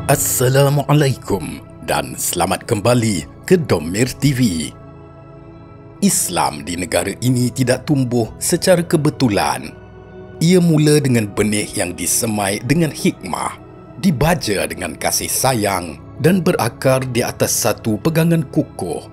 Assalamualaikum dan selamat kembali ke Domir TV. Islam di negara ini tidak tumbuh secara kebetulan. Ia mula dengan benih yang disemai dengan hikmah, dibaja dengan kasih sayang dan berakar di atas satu pegangan kukuh.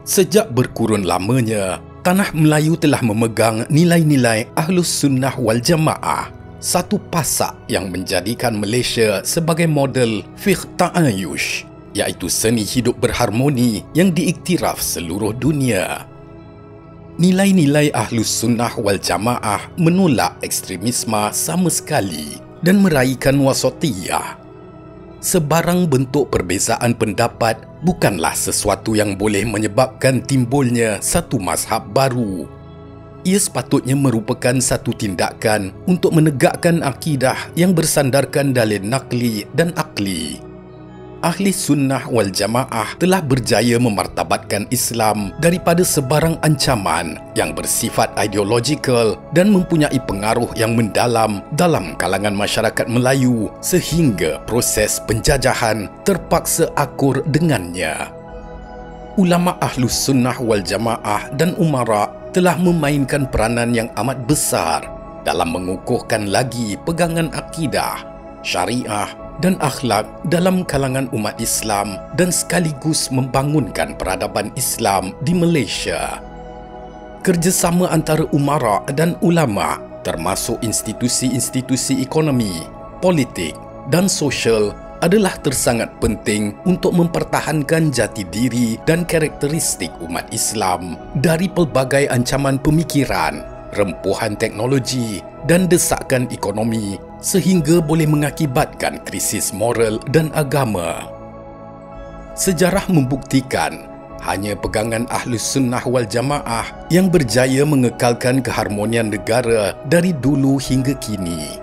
Sejak berkurun lamanya, tanah Melayu telah memegang nilai-nilai Ahlus Sunnah wal Jamaah, satu pasak yang menjadikan Malaysia sebagai model fiqh ta'ayush, iaitu seni hidup berharmoni yang diiktiraf seluruh dunia. Nilai-nilai Ahlus Sunnah wal Jamaah menolak ekstremisme sama sekali dan meraihkan wasatiyah. Sebarang bentuk perbezaan pendapat bukanlah sesuatu yang boleh menyebabkan timbulnya satu mazhab baru. Ia sepatutnya merupakan satu tindakan untuk menegakkan akidah yang bersandarkan dalil nakli dan akli. Ahli Sunnah wal Jamaah telah berjaya memartabatkan Islam daripada sebarang ancaman yang bersifat ideologikal dan mempunyai pengaruh yang mendalam dalam kalangan masyarakat Melayu sehingga proses penjajahan terpaksa akur dengannya. Ulama Ahlus Sunnah wal Jamaah dan umara telah memainkan peranan yang amat besar dalam mengukuhkan lagi pegangan akidah, syariah dan akhlak dalam kalangan umat Islam dan sekaligus membangunkan peradaban Islam di Malaysia. Kerjasama antara umara dan ulama termasuk institusi-institusi ekonomi, politik dan sosial adalah tersangat penting untuk mempertahankan jati diri dan karakteristik umat Islam dari pelbagai ancaman pemikiran, rempuhan teknologi dan desakan ekonomi sehingga boleh mengakibatkan krisis moral dan agama. Sejarah membuktikan hanya pegangan Ahlus Sunnah wal Jamaah yang berjaya mengekalkan keharmonian negara dari dulu hingga kini.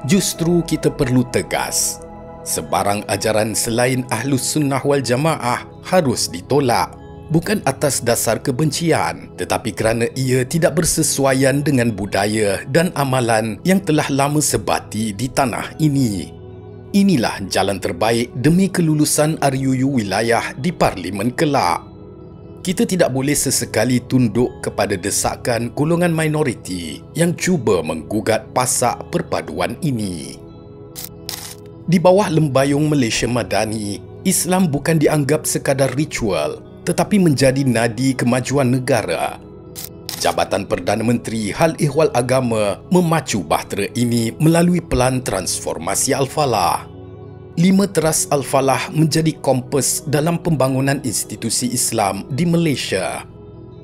Justru kita perlu tegas, sebarang ajaran selain Ahlus Sunnah wal Jamaah harus ditolak, bukan atas dasar kebencian, tetapi kerana ia tidak bersesuaian dengan budaya dan amalan yang telah lama sebati di tanah ini. Inilah jalan terbaik demi kelulusan RUU wilayah di Parlimen kelak. Kita tidak boleh sesekali tunduk kepada desakan golongan minoriti yang cuba menggugat pasak perpaduan ini. Di bawah lembayung Malaysia Madani, Islam bukan dianggap sekadar ritual tetapi menjadi nadi kemajuan negara. Jabatan Perdana Menteri Hal Ehwal Agama memacu bahtera ini melalui pelan transformasi Al-Falah. 5 teras Al-Falah menjadi kompas dalam pembangunan institusi Islam di Malaysia.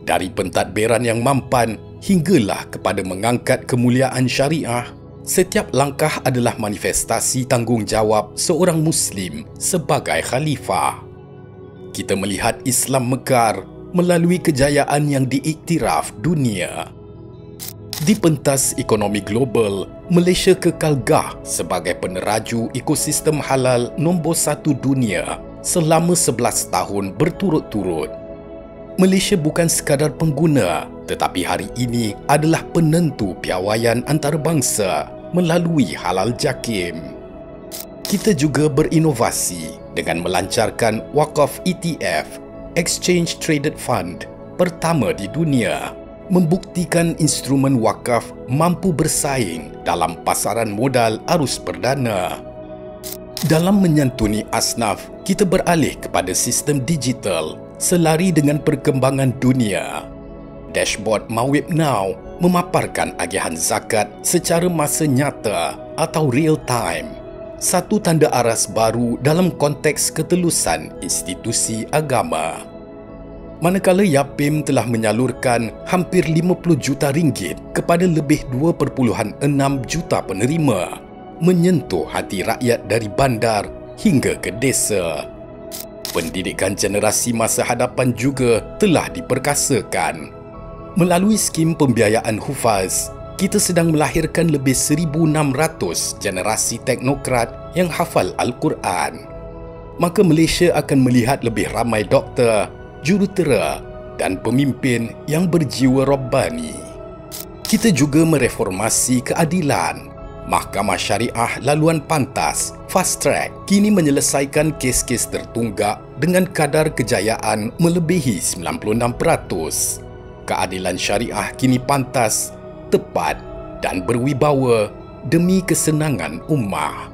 Dari pentadbiran yang mampan hinggalah kepada mengangkat kemuliaan syariah, setiap langkah adalah manifestasi tanggungjawab seorang Muslim sebagai khalifah. Kita melihat Islam mekar melalui kejayaan yang diiktiraf dunia. Di pentas ekonomi global, Malaysia kekal gah sebagai peneraju ekosistem halal nombor 1 dunia selama 11 tahun berturut-turut. Malaysia bukan sekadar pengguna, tetapi hari ini adalah penentu piawaian antarabangsa melalui halal JAKIM. Kita juga berinovasi dengan melancarkan Waqaf ETF, Exchange Traded Fund, pertama di dunia, membuktikan instrumen wakaf mampu bersaing dalam pasaran modal arus perdana. Dalam menyantuni asnaf, kita beralih kepada sistem digital selari dengan perkembangan dunia. Dashboard Mawib Now memaparkan agihan zakat secara masa nyata atau real time, satu tanda aras baru dalam konteks ketelusan institusi agama. Manakala Yapim telah menyalurkan hampir 50 juta ringgit kepada lebih 2.6 juta penerima, menyentuh hati rakyat dari bandar hingga ke desa. Pendidikan generasi masa hadapan juga telah diperkasakan. Melalui skim pembiayaan Hufaz, kita sedang melahirkan lebih 1,600 generasi teknokrat yang hafal Al-Quran. Maka Malaysia akan melihat lebih ramai doktor, jurutera dan pemimpin yang berjiwa Rabbani. Kita juga mereformasi keadilan, Mahkamah Syariah Laluan Pantas Fast Track kini menyelesaikan kes-kes tertunggak dengan kadar kejayaan melebihi 96%. Keadilan syariah kini pantas, tepat dan berwibawa demi kesenangan ummah.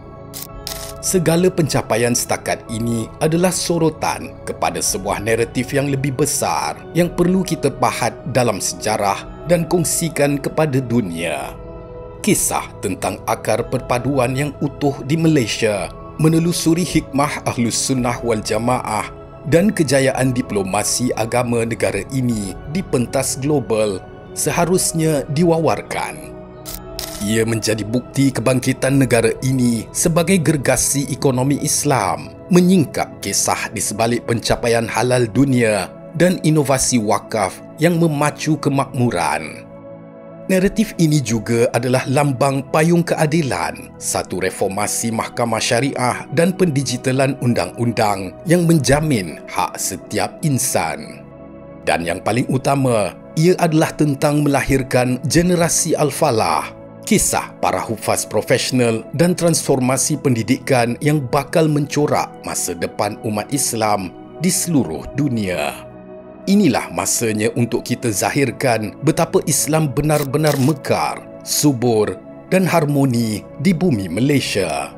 Segala pencapaian setakat ini adalah sorotan kepada sebuah naratif yang lebih besar yang perlu kita pahat dalam sejarah dan kongsikan kepada dunia. Kisah tentang akar perpaduan yang utuh di Malaysia, menelusuri hikmah Ahlus Sunnah wal Jamaah dan kejayaan diplomasi agama negara ini di pentas global seharusnya diwawarkan. Ia menjadi bukti kebangkitan negara ini sebagai gergasi ekonomi Islam, menyingkap kisah di sebalik pencapaian halal dunia dan inovasi wakaf yang memacu kemakmuran. Naratif ini juga adalah lambang payung keadilan, satu reformasi mahkamah syariah dan pendigitalan undang-undang yang menjamin hak setiap insan. Dan yang paling utama, ia adalah tentang melahirkan generasi Al-Falah, kisah para hufaz profesional dan transformasi pendidikan yang bakal mencorak masa depan umat Islam di seluruh dunia. Inilah masanya untuk kita zahirkan betapa Islam benar-benar mekar, subur dan harmoni di bumi Malaysia.